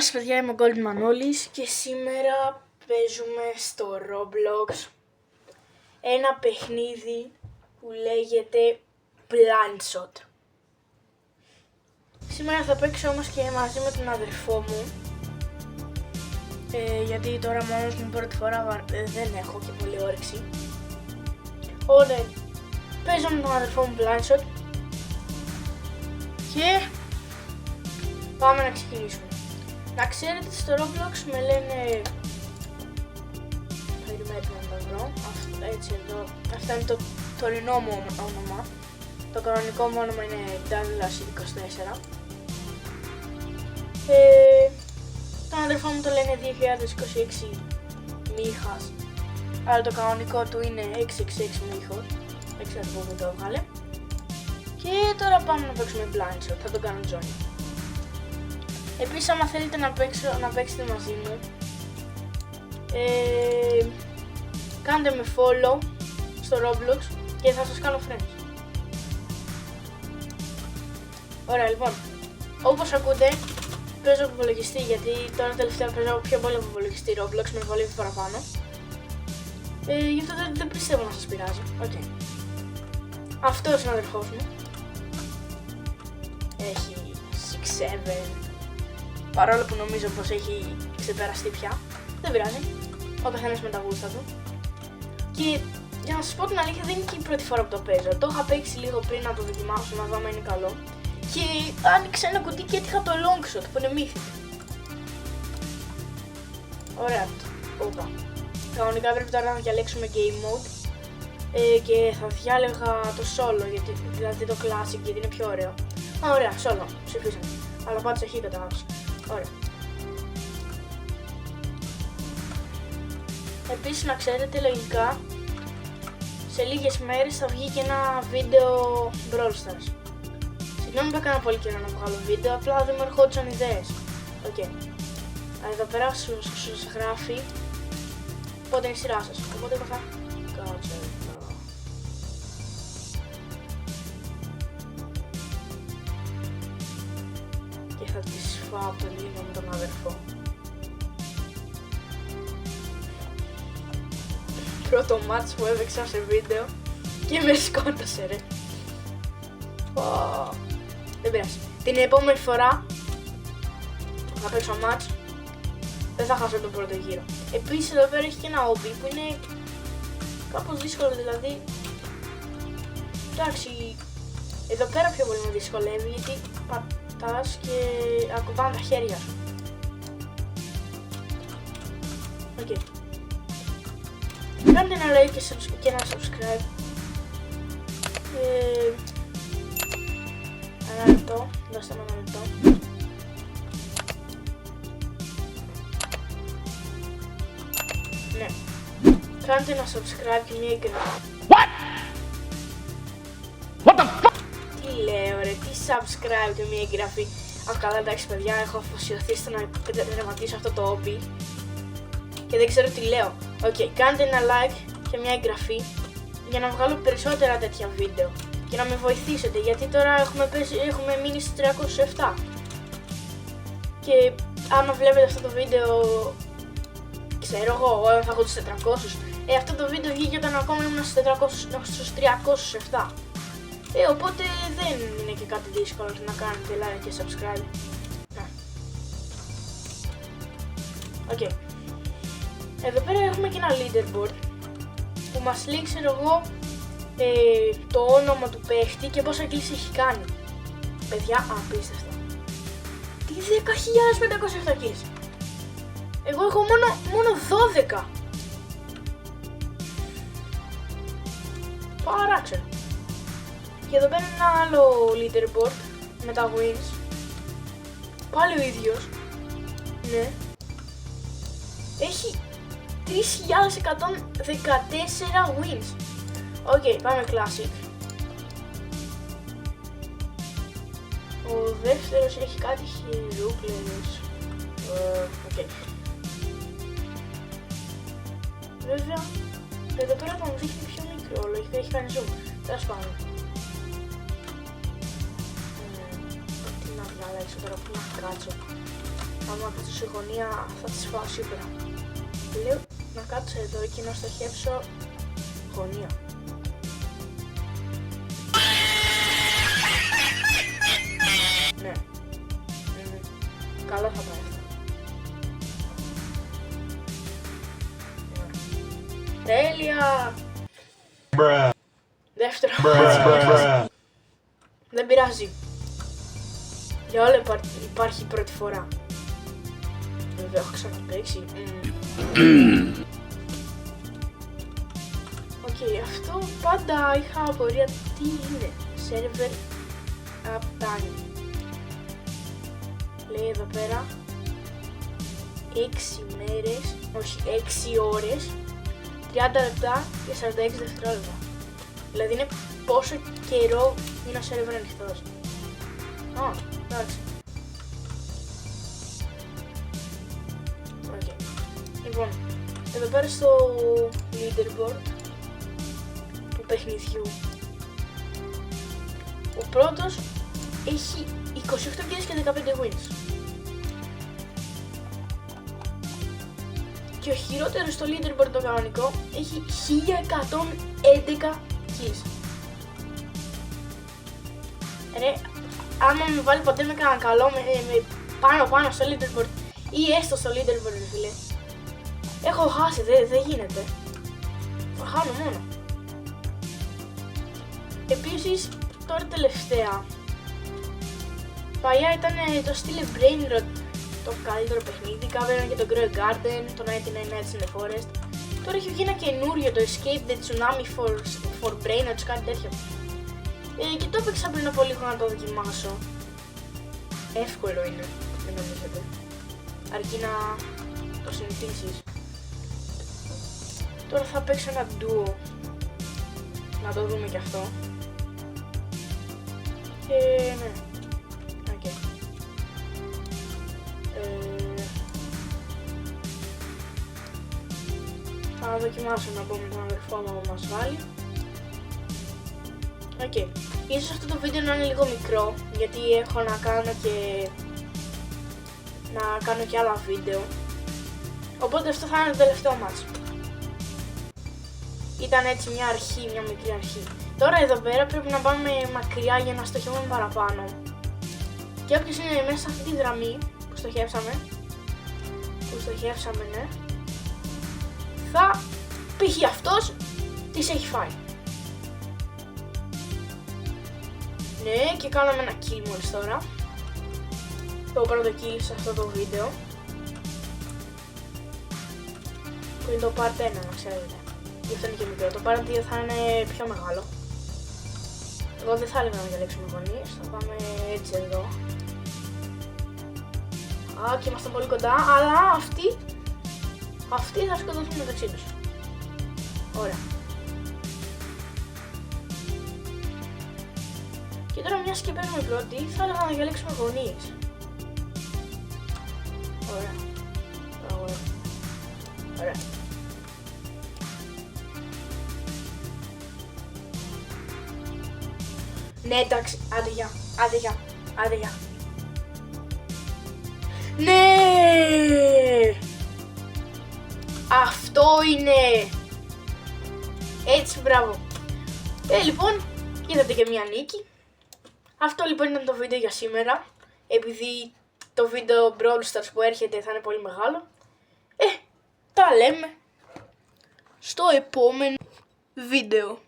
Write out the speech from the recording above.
Γεια σας παιδιά, είμαι ο Golden Manolis και σήμερα παίζουμε στο Roblox ένα παιχνίδι που λέγεται Blindshot. Σήμερα θα παίξω όμως και μαζί με τον αδερφό μου, γιατί τώρα μόνος μου πρώτη φορά δεν έχω και πολύ όρεξη. Ωραία, παίζω με τον αδερφό μου Blindshot και πάμε να ξεκινήσουμε. Να ξέρετε, στο Roblox με λένε... Περιμένετε να το βρω. Έτσι εδώ. Αυτό είναι το τωρινό μου όνομα. Το κανονικό μου όνομα είναι Douglas24. Τον αδερφό μου το λένε 2026 Μίχας. Αλλά το κανονικό του είναι 666 Μίχος. Δεν ξέρω πού το έβγαλε. Και τώρα πάμε να παίξουμε Blindshot. Θα το κάνω join. Επίσης, άμα θέλετε να παίξετε μαζί μου, κάντε με follow στο Roblox και θα σας κάνω friends. Γι' λοιπόν, όπως ακούτε, παίζω από υπολογιστή, γιατί τώρα τελευταία παίζω πιο πολύ από υπολογιστή Roblox, με βολεύει παραπάνω. Γι' αυτό δεν πιστεύω να σας πειράζει. Okay. Αυτός είναι ο αδερφός μου. Έχει 6-7. Παρόλο που νομίζω πως έχει ξεπεραστεί πια, δεν πειράζει, ο καθένας με τα γούστα του. Και για να σας πω την αλήθεια, δεν είναι και η πρώτη φορά που το παίζω. Το είχα παίξει λίγο πριν να το δοκιμάσω, να δω αν είναι καλό. Και άνοιξα ένα κουτί και έτυχα το Longshot που είναι mythic. Ωραία, όπα. Κανονικά πρέπει τώρα να διαλέξουμε game mode και θα διάλεγα το solo, δηλαδή το classic, γιατί είναι πιο ωραίο. Ωραία, solo, ψηφίσαμε. Αλλά πάντως έχει κατάλαβες. Ωραία. Επίσης, να ξέρετε, λογικά σε λίγες μέρες θα βγει και ένα βίντεο Brawl Stars. Συγγνώμη που έκανα πολύ καιρό να βγάλω βίντεο, απλά δεν μου ερχόντουσαν ιδέες. Okay. Εδώ πέρα σου γράφει πότε είναι η σειρά σας, οπότε θα κάτσω εδώ. Και θα τις φάω το λίγο με τον αδερφό. Πρώτο μάτς που έπαιξα σε βίντεο και με σκότωσε ρε. Δεν πειράζει. Την επόμενη φορά θα παίξω μάτς, δεν θα χάσω τον πρώτο γύρο. Επίσης εδώ πέρα έχει και ένα OP που είναι κάπως δύσκολο, δηλαδή. Εντάξει, εδώ πέρα πιο πολύ με δυσκολεύει, γιατί πατάς και ακουμπάνε τα χέρια σου. Okay. Κάντε ένα like και ένα subscribe. Ένα λεπτό, δώστε μου ένα λεπτό. Ναι. Κάντε ένα subscribe και μια εγγραφή. Τι λέω ρε, τι subscribe και μια εγγραφή. Καλά, εντάξει παιδιά, έχω αφοσιωθεί στο να τερματίσω αυτό το hobby και δεν ξέρω τι λέω. Κάντε ένα like και μια εγγραφή για να βγάλω περισσότερα τέτοια βίντεο και να με βοηθήσετε, γιατί τώρα έχουμε μείνει στις 307 και άμα βλέπετε αυτό το βίντεο, ξέρω εγώ, θα έχω τους 400. Αυτό το βίντεο βγήκε όταν ακόμα ήμουν στους 307. Οπότε δεν είναι και κάτι δύσκολο να κάνετε like και subscribe. Εδώ πέρα έχουμε και ένα leaderboard που μας λέει, ξέρω εγώ, το όνομα του παίχτη και πόσα kills έχει κάνει. Παιδιά, απίστευτο. Τι 10.507 kills. Εγώ έχω μόνο 12. Παράξενο. Και εδώ πέρα ένα άλλο leaderboard με τα wins. Πάλι ο ίδιος. Ναι. Έχει 3.114 wins. Πάμε classic. Ο δεύτερος έχει κάτι χειρούκλερες. Βέβαια, εδώ πέρα τον δείχνει πιο μικρό, λογικά έχει κάνει zoom. Τέλος πάντων. Τι να διαλέξω τώρα, πού να κάτσω. άμα κάτσω σε γωνία θα τις φάω σίγουρα. Λέω να κάτσω εδώ και να στοχεύσω γωνία. Ναι. Καλά θα πάει αυτό. Τέλεια! Δεύτερο. Δεν πειράζει. Για όλα υπάρχει πρώτη φορά. Βέβαια έχω ξαναπαίξει. Οκ, αυτό πάντα είχα απορία τι είναι. Server uptime. Λέει εδώ πέρα 6 μέρες, όχι 6 ώρες, 30 λεπτά και 46 δευτερόλεπτα. Δηλαδή είναι πόσο καιρό είναι ο server ανοιχτός. Α, εντάξει. Okay. Λοιπόν, εδώ πέρα στο leaderboard του παιχνιδιού ο πρώτος έχει 28 kills και 15 wins. Και ο χειρότερος στο leaderboard το κανονικό έχει 1111 kills. Ρε, άμα με βάλει ποτέ με κανένα καλό με πάνω στο leaderboard ή έστω στο leaderboard, φίλε, έχω χάσει, δεν γίνεται. Θα χάνω μόνο. Επίσης, τώρα τελευταία, παλιά ήταν το Steel Brain Rot το καλύτερο παιχνίδι, κάβεραν και το Grow Garden, το 99 Nights in the Forest. Τώρα έχει βγει ένα καινούριο, το Escape the Tsunami for Brain Rots, κάτι τέτοιο. Και το έπαιξα πριν από λίγο να το δοκιμάσω. Εύκολο είναι, δεν νομίζετε. Αρκεί να το συνηθίσεις. Τώρα θα παίξω ένα duo. Να το δούμε κι αυτό. Και ναι. Okay. Θα δοκιμάσω να πω με τον αδερφό μου μας βάλει. Okay. Ίσως αυτό το βίντεο να είναι λίγο μικρό, γιατί έχω να κάνω και άλλα βίντεο. Οπότε αυτό θα είναι το τελευταίο μας. Ήταν έτσι μια αρχή, μια μικρή αρχή. Τώρα εδώ πέρα πρέπει να πάμε μακριά για να στοχεύουμε παραπάνω. Και όποιος είναι μέσα σε αυτή τη γραμμή που στοχεύσαμε, ναι, θα π.χ. αυτός τις έχει φάει. Ναι, και κάναμε ένα kill μόλις τώρα. Το πρώτο kill σε αυτό το βίντεο. Που είναι το part 1, να ξέρετε. Γι' αυτό είναι και μικρό. Το part 2 θα είναι πιο μεγάλο. Εγώ δεν θα έλεγα να διαλέξουμε γωνίες, θα πάμε έτσι εδώ. Α, και είμαστε πολύ κοντά, αλλά αυτοί θα σκοτωθούν μεταξύ τους. Ωραία. Και τώρα μιας και παίρνουμε πρώτη, θα έλεγα να διαλέξουμε γωνίες. Ωραία. Ωραία. Ναι, εντάξει, άντε γεια. Ναι! Αυτό είναι! Έτσι, μπράβο. Λοιπόν, είδατε και μια νίκη. Αυτό λοιπόν ήταν το βίντεο για σήμερα. Επειδή το βίντεο Brawl Stars που έρχεται θα είναι πολύ μεγάλο. Τα λέμε στο επόμενο βίντεο.